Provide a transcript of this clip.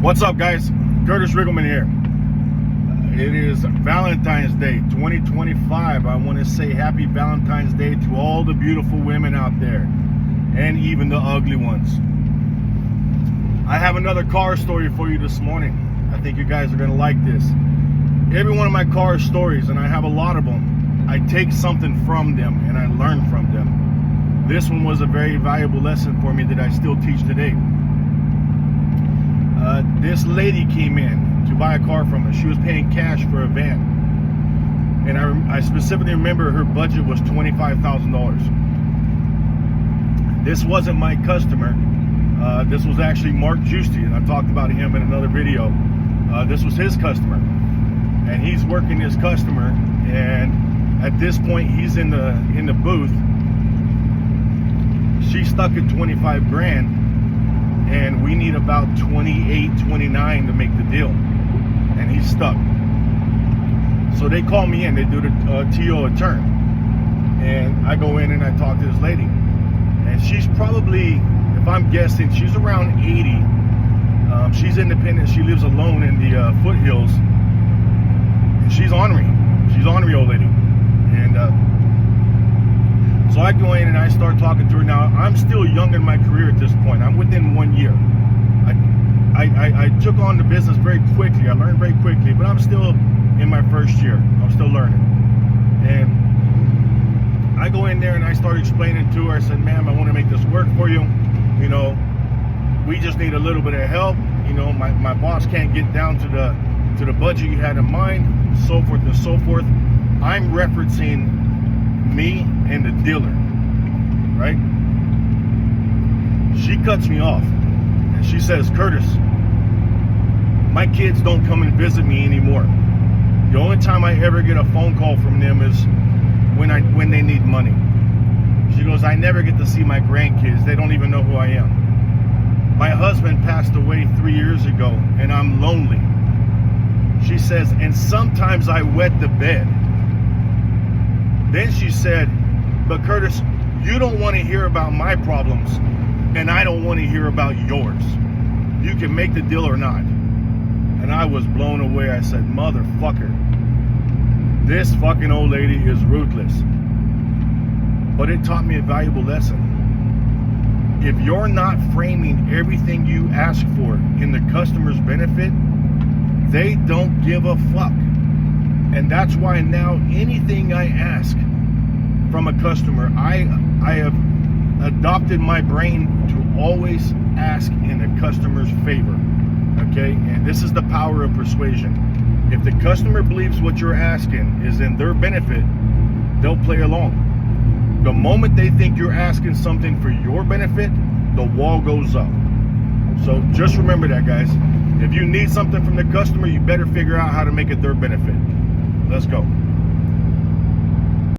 What's up, guys? Curtis Riggleman here. It is Valentine's Day 2025. I want to say happy Valentine's Day to all the beautiful women out there, and even the ugly ones. I have another car story for you this morning. I think you guys are going to like this. Every one of my car stories, and I have a lot of them, I take something from them and I learn from them. This one was a very valuable lesson for me that I still teach today. This lady came in to buy a car from us. She was paying cash for a van. And I specifically remember her budget was $25,000. This wasn't my customer. This was actually Mark Giusti, and I've talked about him in another video. This was his customer. And he's working his customer, and at this point he's in the booth. She's stuck at 25 grand. And we need about 28, 29 to make the deal. And he's stuck. So they call me in. They do the TO a turn. And I go in and I talk to this lady. And she's probably, if I'm guessing, she's around 80. She's independent. She lives alone in the foothills. And she's ornery. She's ornery, old lady. And so I go in and I start talking to her. Now, I'm still young in my career at this point. I'm within 1 year. I took on the business very quickly. I learned very quickly, but I'm still in my first year. I'm still learning. And I go in there and I start explaining to her. I said, ma'am, I want to make this work for you. You know, we just need a little bit of help. You know, my boss can't get down to the budget you had in mind, so forth and so forth. I'm referencing me and the dealer, right? She cuts me off and she says, Curtis, my kids don't come and visit me anymore. The only time I ever get a phone call from them is when they need money. She goes, I never get to see my grandkids. They don't even know who I am. My husband passed away 3 years ago and I'm lonely. She says, and sometimes I wet the bed. Then she said, but Curtis, you don't want to hear about my problems, and I don't want to hear about yours. You can make the deal or not. And I was blown away. I said, motherfucker, this fucking old lady is ruthless. But it taught me a valuable lesson. If you're not framing everything you ask for in the customer's benefit, they don't give a fuck. And that's why now anything I ask from a customer, I have adopted my brain to always ask in the customer's favor. Okay? And this is the power of persuasion. If the customer believes what you're asking is in their benefit, they'll play along. The moment they think you're asking something for your benefit, the wall goes up. So just remember that, guys. If you need something from the customer, you better figure out how to make it their benefit. Let's go.